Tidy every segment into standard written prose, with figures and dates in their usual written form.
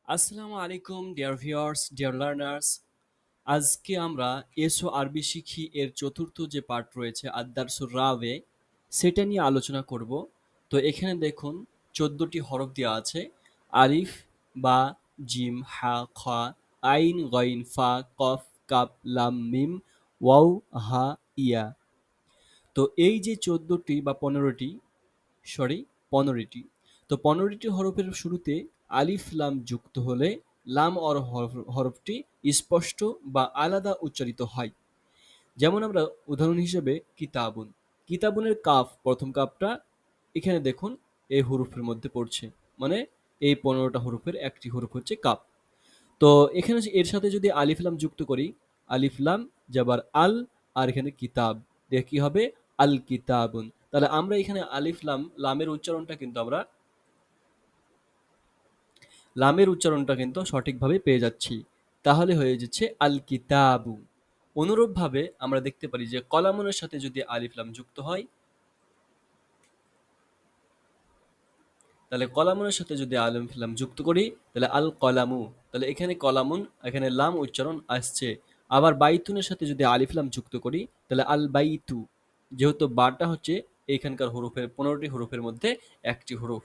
আসসালামু আলাইকুম dear viewers, dear learners. আজকে আমরা এসো আরবি শিখি এর চতুর্থ যে পার্ট রয়েছে আদ-দারসুর রাবে, সেটা নিয়ে আলোচনা করব। তো এখানে দেখুন 14টি হরফ দেওয়া আছে। আলিফ, বা, জিম, হা, খ, আইন, গইন, ফা, কফ, কাপ, লাম, মিম, ওয়াও, হা, ইয়া। তো এই যে 14টি বা 15টি, সরি 15টি, তো 15টি হরফের শুরুতে আলিফ লাম যুক্ত হলে লাম অর হরফটি স্পষ্ট বা আলাদা উচ্চারিত হয়। যেমন আমরা উদাহরণ হিসেবে কিতাবুন, কিতাবুনের কাফ, প্রথম কাপটা এখানে দেখুন এই হরফের মধ্যে পড়ছে, মানে এই 15টা হরফের একটি হরফ হচ্ছে কাপ। তো এখানে এর সাথে যদি আলিফ লাম যুক্ত করি, আলিফ লাম যাবার আল, আর এখানে কিতাব, দেখে কি হবে আল কিতাবুন। তাহলে আমরা এখানে আলিফ লাম, লামের উচ্চারণটা কিন্তু সঠিকভাবে পেয়ে যাচ্ছি। তাহলে হয়ে যাচ্ছে আল কিতাবু। অনুরূপভাবে আমরা দেখতে পারি যে কলামুনের সাথে যদি আলিফ লাম যুক্ত হয়, তাহলে কলামুনের সাথে যদি আলিফ লাম যুক্ত করি, তাহলে আল কলামু। তাহলে এখানে কলামুন, এখানে লাম উচ্চারণ আসছে। আবার বাইতুনের সাথে যদি আলিফ লাম যুক্ত করি, তাহলে আল বাইতু। যেহেতু বাটা হচ্ছে এখানকার হরফের 15টি হরফের মধ্যে একটি হরফ,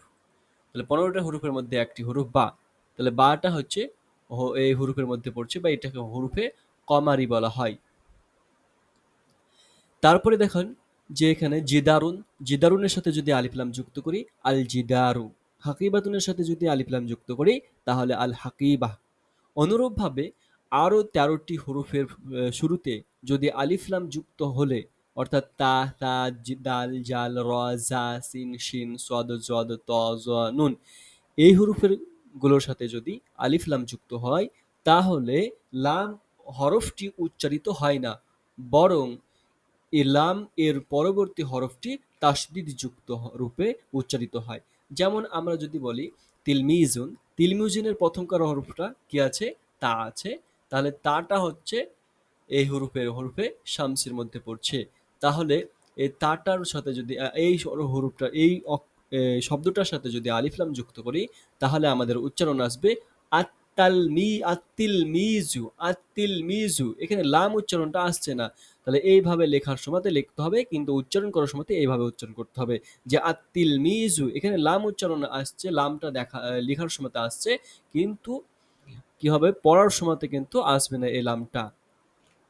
তাহলে 15টা হরফের মধ্যে একটি হরফ বা, তাহলে বাটা হচ্ছে এই হরফের মধ্যে পড়ছে, বা এটাকে হরফে কমারি বলা হয়। তারপরে দেখেন যে এখানে জিদারুন, জিদারুনের সাথে যদি আলিফ লাম যুক্ত করি, আল জিদারু। হাকিবাতুনের সাথে যদি আলিফ লাম যুক্ত করি, তাহলে আল হাকিবাহ। অনুরূপভাবে আরও 13টি হরফের শুরুতে যদি আলিফ লাম যুক্ত হলে, অর্থাৎ তা, তা, দাল, জাল, র, জা, সিন, শিন, সদ, জদ, ত, জ, নুন, এই হরফের গুলোর সাথে যদি আলিফ লাম যুক্ত হয়, তাহলে লাম হরফটি উচ্চারিত হয় না, বরং এ লাম এর পরবর্তী হরফটি তাসদিদ যুক্ত রূপে উচ্চারিত হয়। যেমন আমরা যদি বলি তিলমিজুন, তিলমিজুনের প্রথমকার হরফটা কি আছে? তা আছে। তাহলে তাটা হচ্ছে এই হরফে শামসের মধ্যে পড়ছে। তাহলে এই তাটার সাথে যদি এই হরফটা এই শব্দটার সাথে যদি আলিফ লাম যুক্ত করি, তাহলে আমাদের উচ্চারণ আসবে আত্তিল মিজু। এখানে লাম উচ্চারণটা আসছে না। তাহলে এইভাবে লেখার সময় লিখতে হবে, কিন্তু উচ্চারণ করার সময় এইভাবে উচ্চারণ করতে হবে যে আত্তিল মিজু। এখানে লাম উচ্চারণ আসছে, লামটা লেখার সময় আসছে, কিন্তু কি হবে পড়ার সময় কিন্তু আসবে না এই লামটা,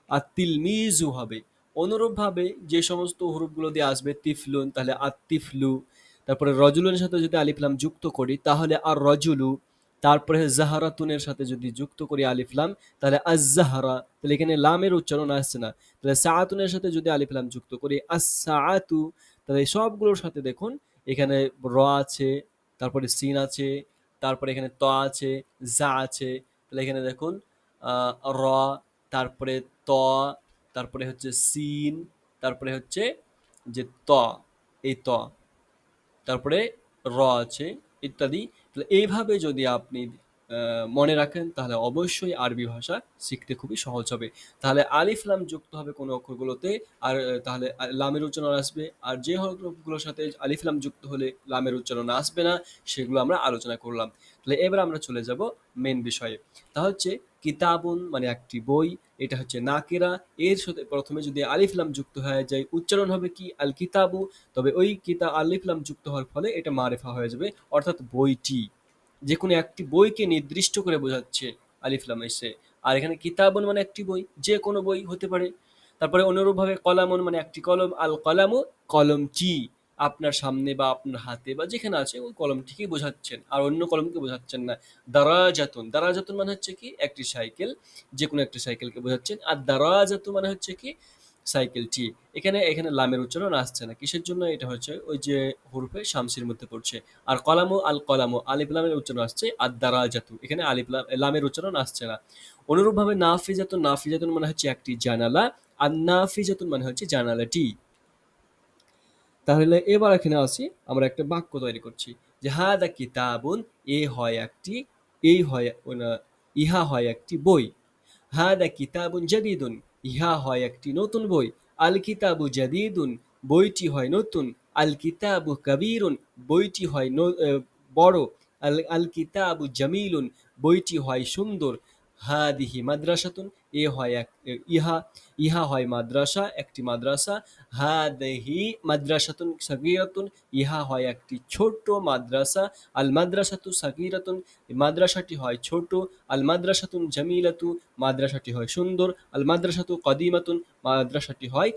আত্তিলমিজু হবে। অনুরূপভাবে যে সমস্ত হরফগুলো দিয়ে আসবে তিফলুন, তাহলে আত্তিফলু। তারপরে রজুলের সাথে যদি আলিফ লাম যুক্ত করি, তাহলে আর রজুলু। তারপরে জাহারাতুনের সাথে যদি যুক্ত করি আলিফ লাম, তাহলে আজ-জাহরা। তাহলে এখানে লামের উচ্চারণ আসছে না। তাহলে সাআতুনের সাথে যদি আলিফ লাম যুক্ত করি আস-সাআতু। তাহলে এই সবগুলোর সাথে দেখুন এখানে র আছে, তারপরে সিন আছে, তারপরে এখানে ত আছে, জা আছে। তাহলে এখানে দেখুন র, তারপরে ত, তারপরে হচ্ছে সিন, তারপরে হচ্ছে যে ত, এই ত, তারপরে র আছে, ইত্যাদি। তাহলে এইভাবে যদি আপনি মনে রাখেন, তাহলে অবশ্যই আরবি ভাষা শিখতে খুবই সহজ হবে। তাহলে আলিফ লাম যুক্ত হবে কোনো অক্ষরগুলোতে, আর তাহলে লামের উচ্চারণ আসবে। আর যে হরফগুলোর সাথে আলিফ লাম যুক্ত হলে লামের উচ্চারণ আসবে না, সেগুলো আমরা আলোচনা করলাম। তাহলে এবার আমরা চলে যাব মেন বিষয়ে। তা হচ্ছে কিতাবুন মানে একটি বই, এটা হচ্ছে নাকিরা। এর সাথে প্রথমে যদি আলিফ লাম যুক্ত হয়ে যায়, উচ্চারণ হবে কি আল কিতাবু। তবে ওই আলিফ লাম যুক্ত হওয়ার ফলে এটা মারেফা হয়ে যাবে, অর্থাৎ বইটি। যে কোনো একটি বইকে নির্দিষ্ট করে বোঝাচ্ছে আলিফ লাম এসে। আর এখানে কিতাবুন মানে একটি বই, যে কোনো বই হতে পারে। তারপরে অনুরূপভাবে কলামুন মানে একটি কলম, আল কলামু কলমটি। আপনার সামনে বা আপনার হাতে বা যেখানে আছে ওই কলমটিকেই বোঝাচ্ছেন, আর অন্য কলমকে বোঝাচ্ছেন না। দারাজাতুন, দারাজাতুন মানে হচ্ছে কি একটি সাইকেল, যে কোনো একটি সাইকেলকে বোঝাচ্ছেন। আর দারাজাতু মানে হচ্ছে কি সাইকেলটি। এখানে এখানে লামের উচ্চারণ আসছে না, কিসের জন্য? এটা হচ্ছে ওই যে হরফে শামসির মধ্যে পড়ছে। আর কলামু আল কলামু, আলিফ লামের উচ্চারণ আসছে। আর দারাজাতু, এখানে লামের উচ্চারণ আসছে না। অনুরূপভাবে নাফিজাতুন, নাফিজাতুন মানে হচ্ছে একটি জানালা। আর নাফিজাতুন মানে হচ্ছে জানালাটি। তাহলে এবার এখানে আসি, আমরা একটা বাক্য তৈরি করছি যে হাদা কিতাবুন, এ হয় একটি, এই হয় ইহা হয় একটি বই। হাদা কিতাবুন জাদিদুন, ইহা হয় একটি নতুন বই। আল কিতাবু জাদিদুন, বইটি হয় নতুন। আল কিতাবু কাবীরুন, বইটি হয় বড়। আল কিতাবু জামিলুন, বইটি হয় সুন্দর। হাদিহি মাদ্রাসাতুন, এ হয় এক, ইহা, ইহা হয় মাদ্রাসা, একটি মাদ্রাসা। হাদিহি মাদ্রাসাতুন সাগীরাতুন, ইহা হয় একটি ছোট মাদ্রাসা। আল মাদ্রাসাতু সাগীরাতুন, মাদ্রাসাটি হয় ছোট। আল মাদ্রাসাতুন জামিলাতু, মাদ্রাসাটি হয় সুন্দর। আল মাদ্রাসাতু কদিমাতুন, মাদ্রাসাটি হয়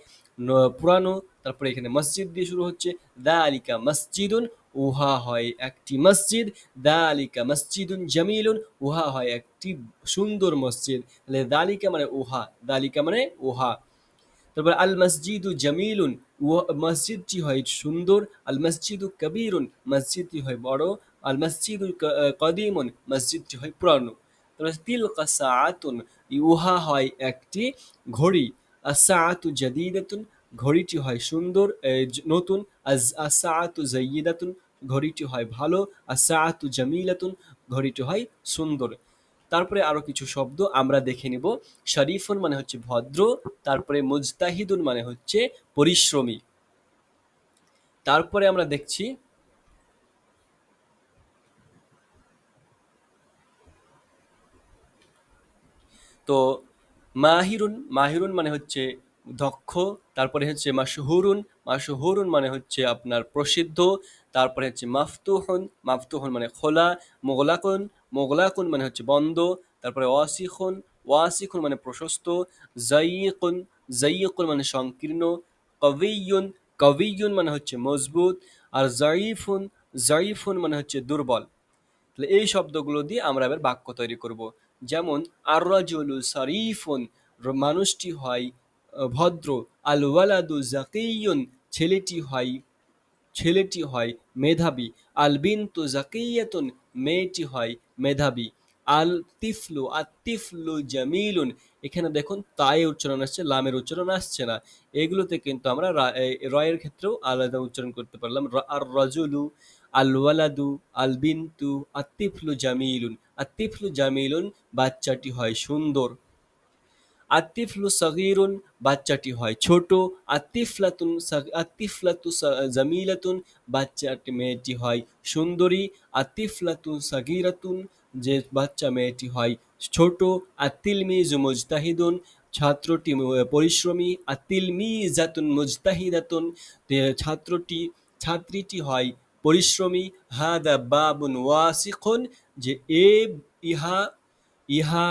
পুরানো। তারপরে এখানে মসজিদ দিয়ে শুরু হচ্ছে। দালিকা মসজিদুন, উহা হয় একটি মসজিদ। দালিকা মসজিদুন জামিলুন, উহা হয় একটি সুন্দর মসজিদ। তাহলে দালিকা মানে উহা, দালিকা মানে উহা। তারপর আল মসজিদু জামিলুন, ও মসজিদটি হয় সুন্দর। আল মসজিদু কবিরুন, মসজিদটি হয় বড়। আল মসজিদু কদিমুন, মসজিদটি হয় পুরানো। তারপর তিলকা সাআতুন, উহা হয় একটি ঘড়ি। আস-সাআতু জাদীদাতুন, ঘড়িটি হয় সুন্দর, নতুন। আস-সাআতু জাইয়্যিদাতুন, ঘড়িটি হয় ভালো। আস-সাআতু জামিলাতুন, ঘড়িটি হয় সুন্দর। তারপরে আরো কিছু শব্দ আমরা দেখে নিব। শরীফুন মানে হচ্ছে ভদ্র। তারপরে মুজতাহিদুন মানে হচ্ছে পরিশ্রমী। তারপরে আমরা দেখছি, তো মাহিরুন, মাহিরুন মানে হচ্ছে দক্ষ। তারপরে হচ্ছে মাশহুরুন, মাশহুরুন মানে হচ্ছে আপনার প্রসিদ্ধ। তারপরে হচ্ছে মাফতুহুন, মাফতুহুন মানে খোলা। মোগলাকুন, মোগলাকুন মানে হচ্ছে বন্ধ। তারপরে ওয়াসিখুন, ওয়াসিখুন মানে প্রশস্ত। জাইয়িকুন, জাইয়িকুন মানে সংকীর্ণ। কবিয়ুন, কবিয়ুন মানে হচ্ছে মজবুত। আর জাইফুন, জাইফুন মানে হচ্ছে দুর্বল। তাহলে এই শব্দগুলো দিয়ে আমরা এবার বাক্য তৈরি করব। যেমন আর রাজুলু শরীফুন, মানুষটি হয় ভদ্র। আল ওয়ালাদু জাকিয়ুন, ছেলেটি হয়, ছেলেটি হয় মেধাবী। আল বিনতু জাকিয়াতুন, মেয়েটি হয় মেধাবী। আল তিফলু, আতিফলু জামিলুন, এখানে দেখুন তাই উচ্চারণ আসছে, লামের উচ্চারণ আসছে না। এগুলোতে কিন্তু আমরা রয়ের ক্ষেত্রেও আলাদা উচ্চারণ করতে পারলাম। আর রাজুলু, আল ওয়ালাদু, আল বিনতু, আতিফলু জামিলুন। আতিফলু জামিলুন, বাচ্চাটি হয় সুন্দর। আতিফলু সগীরুন, বাচ্চাটি হয় ছোট। আতিফলাতুন, আতিফলাতু জামিলাতুন, বাচ্চাটি মেয়েটি হয় সুন্দরী। আতিফলাতু সগীরাতুন, যে বাচ্চা মেয়েটি হয় ছোট। আতিলমিজু মুজতাহিদুন, ছাত্রটি পরিশ্রমী। আতিলমিজাতুন মুজতাহিদাতুন, ছাত্রটি, ছাত্রীটি হয় পরিশ্রমী। হাদা বাবুন ওয়াসিকুন, যে এ, ইহা, ইহা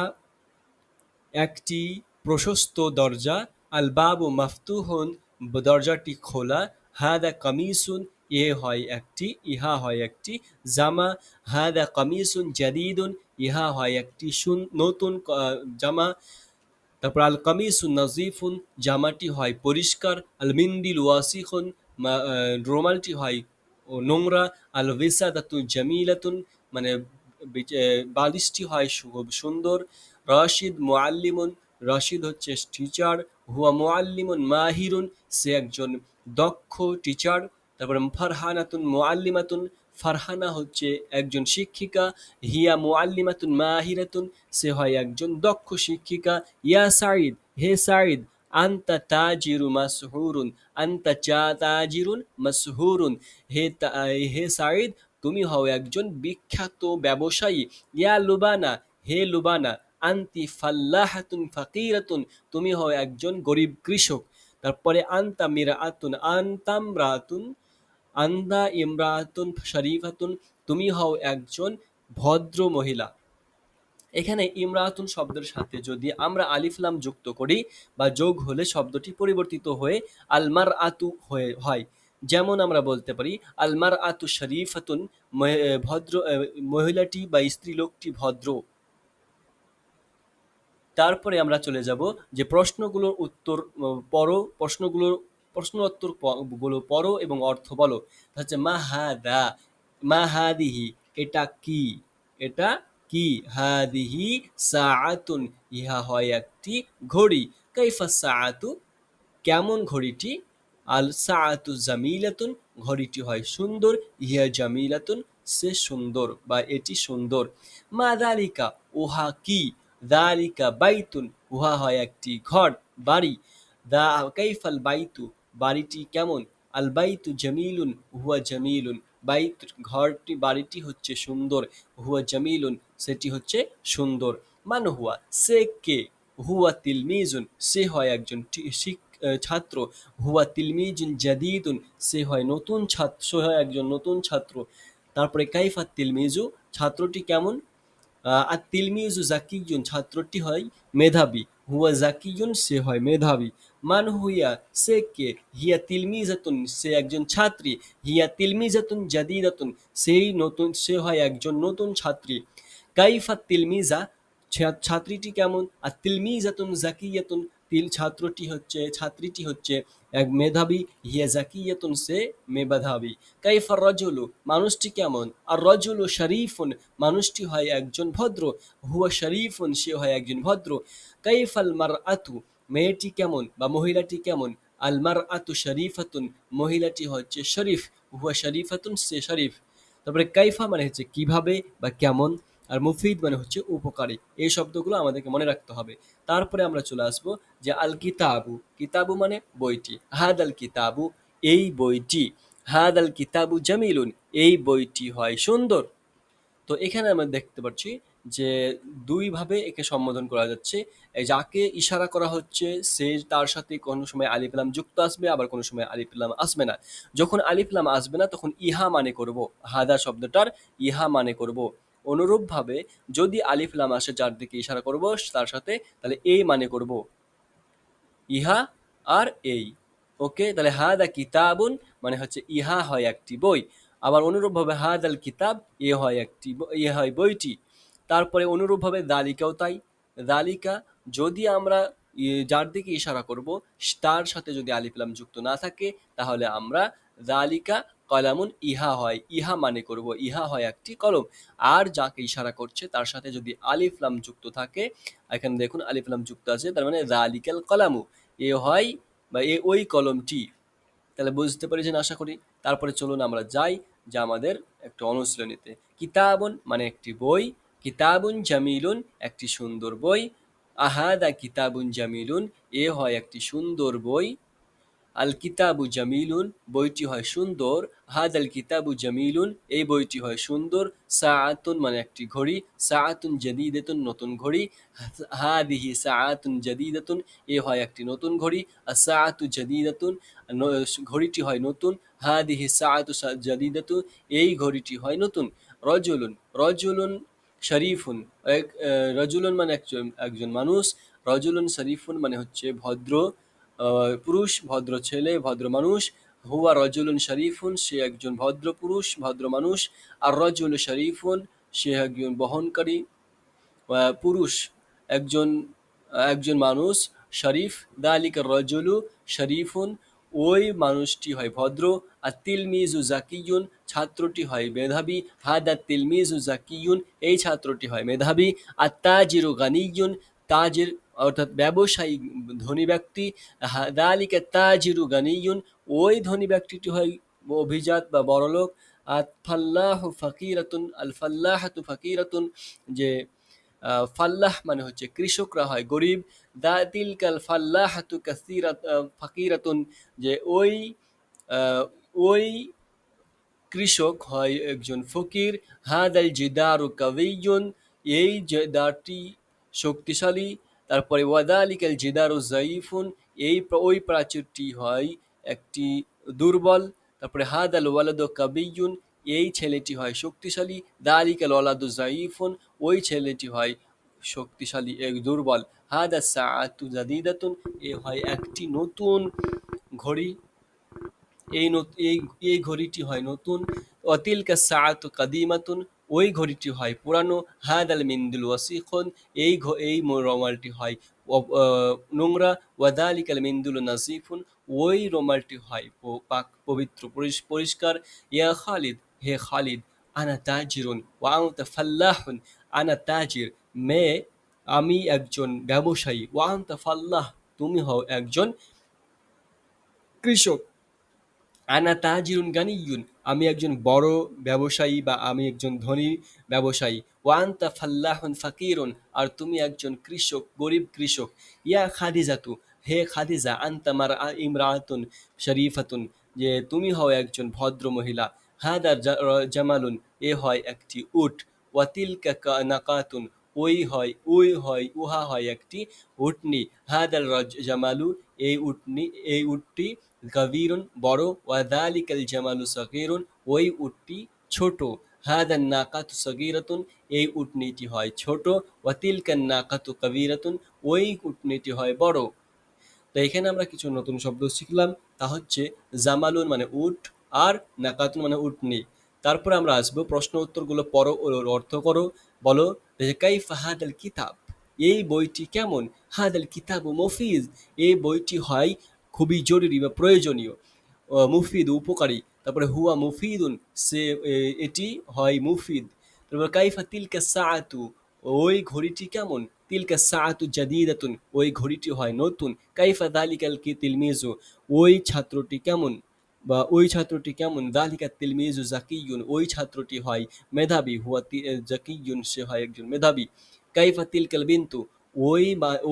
একটি প্রশস্ত দরজা। আল বাবু মাফতুহুন, দরজাটি খোলা। হাদা কামিসুন, এ হয় একটি, ইহা হয় একটি জামা। হাদা কামিসুন জাদিদুন, ইহা হয় একটি নতুন জামা। তারপর আল কামিসুন নাজিফুন, জামাটি হয় পরিষ্কার। আল মিন্দিল ওয়াসিখুন, রুমালটি হয় নোংরা। আল বিসাদাতু জামিলাতুন, মানে বালিশটি হয় খুব সুন্দর। রশিদ মুআল্লিমুন, রশিদ হচ্ছে টিচার। হুয়া মুআল্লিমুন মাহিরুন, সে একজন দক্ষ টিচার। তারপরে ফারহানাতুন মুআল্লিমাতুন, ফারহানা হচ্ছে একজন শিক্ষিকা। হিয়া মুআল্লিমাতুন মাহিরাতুন, সে হয় একজন দক্ষ শিক্ষিকা। ইয়া সাঈদ, হে সাঈদ। আন্তা তাজিরু মাসহুরুন, আন্তা তাজিরুন মাসহুরুন, হে হে সাঈদ, তুমি হও একজন বিখ্যাত ব্যবসায়ী। ইয়া লুবানা, হে লুবানা। আন্তি ফাল্লাহাতুন ফাকিরাতুন, তুমি হও একজন গরিব কৃষক। তারপরে আন্তা মিরাআতুন, আন্তামরাতুন, আন্দা ইমরাতুন শরীফাতুন, তুমি হও একজন ভদ্র মহিলা। এখানে ইমরাতুন শব্দের সাথে যদি আমরা আলিফ লাম যুক্ত করি বা যোগ হলে শব্দটি পরিবর্তিত হয়ে আলমার আতু হয়ে হয়। যেমন আমরা বলতে পারি আলমার আতু শরীফাতুন, ভদ্র, মহিলাটি বা স্ত্রী লোকটি ভদ্র। তারপরে আমরা চলে যাব যে প্রশ্নগুলোর উত্তর পড়ো, প্রশ্নগুলোর প্রশ্ন উত্তর গুলো পড়ো এবং অর্থ বলো। হচ্ছে মা হাদা, মা হাদিহি, এটা কি, এটা কি। হাদিহি সাআতুন, ইহা হয় একটি ঘড়ি। কাইফা সাআতু, কেমন ঘড়িটি। আল সাআতু জামিলাতুন, ঘড়িটি হয় সুন্দর। ইয়া জামিলাতুন, সে সুন্দর বা এটি সুন্দর। মা দালিকা, উহা কি। দালিকা বাইতুন, উহা হয় একটি ঘর, বাড়ি। কাইফাল বাইতু, বাড়িটি কেমন। আল বাইতু জামিলুন, হুয়া জামিলুন, বাইত ঘরটি বাড়িটি হচ্ছে সুন্দর, হুয়া জামিলুন সেটি হচ্ছে সুন্দর। মান হুয়া সে কে, হুয়া তিলমিজুন সে হয় একজন ছাত্র, হুয়া তিলমিজুন জাদিদুন সে হয় নতুন ছাত্র, সে হয় একজন নতুন ছাত্র। তারপরে কাইফা তিলমিজু ছাত্রটি কেমন, আর তিলমিজু জাকিয়ুন ছাত্রটি হয় মেধাবী, হুয়া জাকিয়ুন সে হয় মেধাবী। মান হুইয়া সে কে, হিয়া তিলমিজাতুন সে একজন ছাত্রী, হিয়া তিলমিজাতুন জাদিদাতুন সেই নতুন, সে হয় একজন নতুন ছাত্রী। কাইফা তিলমিজা ছাত্রীটি কেমন, আর তিলমিজাতুন জাকিয়াতুন ছাত্রীটি হচ্ছে এক মেধাবী, হিয়া জাকিয়াতুন সে মেধাবী। কাইফা রজুলু মানুষটি কেমন, আর রজুলু শরীফুন মানুষটি হয় একজন ভদ্র, হুয়া শরীফুন সে হয় একজন ভদ্র। কাইফাল মারআতু মেয়েটি কেমন বা মহিলাটি কেমন, আল মারআতু শরীফাতুন মহিলাটি হচ্ছে শরীফ, হুয়া শরীফাতুন সে শরীফ। তারপরে কাইফা মানে হচ্ছে কিভাবে বা কেমন, আর মুফিদ মানে হচ্ছে উপকারী। এই শব্দগুলো আমাদেরকে মনে রাখতে হবে। তারপরে আমরা চলে আসবো যে আল কিতাবু, কিতাবু মানে বইটি, হাদাল কিতাবু এই বইটি, হাদাল কিতাবু জামিলুন এই বইটি হয় সুন্দর। তো এখানে আমরা দেখতে পাচ্ছি যে দুই ভাবে একে সম্বোধন করা যাচ্ছে। এই যাকে ইশারা করা হচ্ছে সে তার সাথে কোনো সময় আলিফ লাম যুক্ত আসবে, আবার কোনো সময় আলিফ লাম আসবে না। যখন আলিফ লাম আসবে না তখন ইহা মানে করব, হাদা শব্দটার ইহা মানে করব। অনুরূপভাবে যদি আলিফ লাম আসে যার দিকে ইশারা করব তার সাথে, তাহলে এই মানে করব, ইহা আর এই। ওকে, তাহলে হাদা কিতাবুন মানে হচ্ছে ইহা হয় একটি বই। আবার অনুরূপভাবে হাদাল কিতাব এ হয় এ হয় বইটি। তারপরে অনুরূপভাবে দালিকাও তাই। দালিকা যদি আমরা যার দিকে ইশারা করব তার সাথে যদি আলিফ লাম যুক্ত না থাকে তাহলে আমরা দালিকা কলামুন ইহা হয়, ইহা মানে করব, ইহা হয় একটি কলম। আর যাকে ইশারা করছে তার সাথে যদি আলিফ লাম যুক্ত থাকে, এখানে দেখুন আলিফ লাম যুক্ত আছে, তার মানে দালিকাল কলামু এ হয় বা এ ওই কলমটি। তাহলে বুঝতে পেরেছেন আশা করি। তারপরে চলুন আমরা যাই যে আমাদের একটু অনুশীলনীতে। কিতাবুন মানে একটি বই, কিতাবুন জামিলুন একটি সুন্দর বই, আহাদা কিতাবুন জামিলুন এ হয় একটি সুন্দর বই, আল কিতাবু জামিলুন বইটি হয় সুন্দর, হাদাল কিতাবু জামিলুন এই বইটি হয় সুন্দর, সাআতুন মানে একটি ঘড়ি, সাআতুন জাদিদাতুন নতুন ঘড়ি, হাদিহি সাআতুন জাদিদাতুন এ হয় একটি নতুন ঘড়ি, আস-সাআতু জাদিদাতুন ঘড়িটি হয় নতুন, হাদিহি সাআতু জাদিদাতুন এই ঘড়িটি হয় নতুন। রজুলুন, রজুলুন শরীফুন রজুলুন মানে একজন একজন মানুষ, রজুলুন শরীফুন মানে হচ্ছে ভদ্র পুরুষ, ভদ্র ছেলে, ভদ্র মানুষ। হুয়া রজুলুন শরীফুন সে একজন ভদ্র পুরুষ, ভদ্র মানুষ। আর রজুল শরীফুন সে একজন বহনকারী পুরুষ, একজন একজন মানুষ শরীফ। দালিকা রজুলু শরীফুন ওই মানুষটি হয় ভদ্র। আর তিলমিজু জাকিয়ুন ছাত্রটি হয় মেধাবী, হাদা তিলমিজু জাকিয়ুন এই ছাত্রটি হয় মেধাবী। আর তাজিরু গানিয়ুন তাজির অর্থাৎ ব্যবসায়ী ধনী ব্যক্তি, দালিকা তাজিরু গানিয়ুন ওই ধনী ব্যক্তিটি হয় অভিজাত বা বড়লোক। আর ফাল্লাহু ফাকিরাতুন আল ফাল্লাহাতু ফাকিরাতুন যে ফাল্লাহ মানে হচ্ছে কৃষকরা হয় গরিব, দা তিলকাল ফাল্লাহাতু কাসিরাত ফাকিরাতুন যে ওই ওই কৃষক হয় একজন ফকির। হাদাল জিদারু কাবিয়ুন এই জিদারটি শক্তিশালী। তারপরে ওয়াদালিকাল জিদারু জাইফুন এই ওই প্রাচীরটি হয় একটি দুর্বল। তারপরে হাদাল ওয়ালাদু কাবিয়ুন এই ছেলেটি হয় শক্তিশালী, দালিকাল ওয়ালাদু জাইফুন ওই ছেলেটি হয় শক্তিশালী এক দুর্বল। হাদা সাআতু জাদিদাতুন এ হয় একটি নতুন ঘড়ি, এই এই ঘড়িটি হয় নতুন। অতিলকা সাআতু কাদিমাতুন ওই ঘড়িটি হয় পুরানো। হাদাল মিন্দুল ওয়াসিখুন এই রুমালটি হয় নোংরা। ওয়াদালিকাল মিন্দুল নাজিফুন ওই রুমালটি হয় পবিত্র পরিষ্কার। ইয়া খালিদ হে খালিদ, আনা তাজিরুন ওয়া আনতা ফাল্লাহুন আনা তাজির আমি একজন ব্যবসায়ী, ওয়া আনতা ফাল্লাহ তুমি হও একজন কৃষক। আনা তাজিরুন গানিয়ুন আমি একজন বড় ব্যবসায়ী বা আমি একজন ধনী ব্যবসায়ী। ওয়ান্তা ফাল্লাহুন ফাকিরুন আর তুমি একজন কৃষক গরিব কৃষক। ইয়া খাদিজাতু হে খাদিজা আনতা ইমরাতুন শরীফাতুন যে তুমি হও একজন ভদ্র মহিলা। হাদা জামালুন, এ হয় একটি উট। ওয়াতিলকা নাকাতুন, উহা হয় একটি উটনি। হাদাল জামালু, এই উটনি, এই উটটি কাবীরুন, বড়। ওয়াযালিকাল জামালু সগীরুন, ওই উটটি ছোট। হাদান নাকাতু সগীরাতুন, এই উটনিটি হয় ছোট। ওয়াতিলকান নাকাতু কাবীরাতুন, ওই উটনিটি হয় বড়। তো এখানে আমরা কিছু নতুন শব্দ শিখলাম। তা হচ্ছে জামালুন মানে উট, আর নাকাতুন মানে উটনি। তারপরে আমরা আসবো প্রশ্ন উত্তরগুলো পড়ো ও অর্থ করো। বলো যে কাইফা হাদাল কিতাব, এই বইটি কেমন। হাদাল কিতাবু মফিজ, এই বইটি হয় খুবই জরুরি বা প্রয়োজনীয়। মুফিদ উপকারী। তারপরে হুয়া মুফিদুন, সে এটি হয় মুফিদ। তারপর কাইফা তিলকা সাআতু, ওই ঘড়িটি কেমন। তিলকা সাআতু জাদিদাতুন, ওই ঘড়িটি হয় নতুন। কাইফা যালিকাল তিলমিজু, ওই ছাত্রটি কেমন বা ওই ছাত্রটি কেমন। যালিকা তিলমিজু জাকিয়ুন, ওই ছাত্রটি হয় মেধাবী। হুয়া জাকিয়ুন, সে হয় একজন মেধাবী। কাইফা তিলকাল বিন্তু,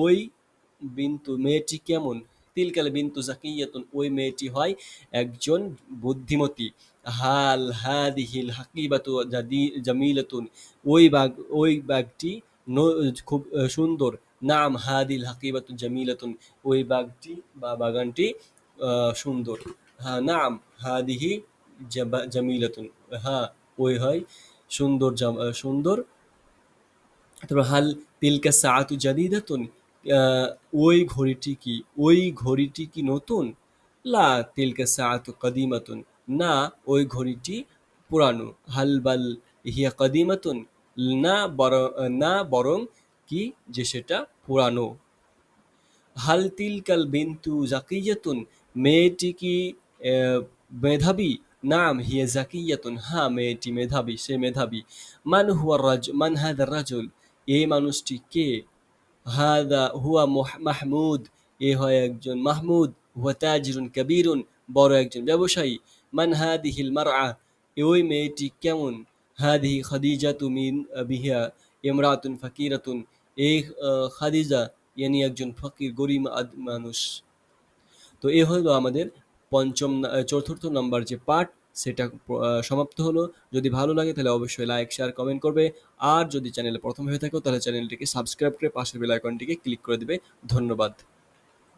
ওই বিন্তু মেয়েটি কেমন। তিলকাল বিন্তু জাকিয়াতুন, ওই মেয়েটি হয় একজন বুদ্ধিমতী। হাল হাদিহিল হাকিবাতু জামিলাতুন, ওই বাগ, ওই বাগটি খুব সুন্দর। নাম হাদিল হাকিবাতু জামিলাতুন, ওই বাগটি বা বাগানটি সুন্দর। হ্যাঁ, নাম হাদিহি জামিলাতুন, হ্যাঁ ওই হয় সুন্দর, সুন্দর। তারপর হাল তিলকা সাআতু জাদিদাতুন, আহ, ওই ঘড়িটি কি নতুন। লা তিলকা সাআতু কাদিমাতুন, না ওই ঘড়িটি পুরানো। হাল বাল হিয়া কাদিমাতুন, না বরং, না বরং কি যে সেটা পুরানো। হাল তিলকাল বিন্তু জাকিয়াতুন, মেয়েটি কি আহ, মেধাবী। নাম হিয়া জাকিয়াতুন, হ্যাঁ মেয়েটি মেধাবী, সে মেধাবী। মান হাদা রাজুল, এই মানুষটি কে। হাদা হুয়া মাহমুদ, এ হয় একজন মাহমুদ। হুয়া তাজিরুন কাবীরুন, বড় একজন ব্যবসায়ী। মান হাদিহিল মারআ, ওই মেয়েটি কেমন। হাদিহি খাদিজাতু মিন বিহা ইমরাতুন ফাকিরাতুন, এই খাদিজা ইয়ানি একজন ফকির গরিব মানুষ। তো এ হলো আমাদের চতুর্থ নম্বর যে পার্ট, সেটা সমাপ্ত হলো। যদি ভালো লাগে তাহলে অবশ্যই লাইক শেয়ার কমেন্ট করবে। আর যদি চ্যানেলে প্রথম হয়ে থাকো তাহলে চ্যানেলটিকে সাবস্ক্রাইব করে পাশের বেল আইকনটিকে ক্লিক করে দিবে। ধন্যবাদ।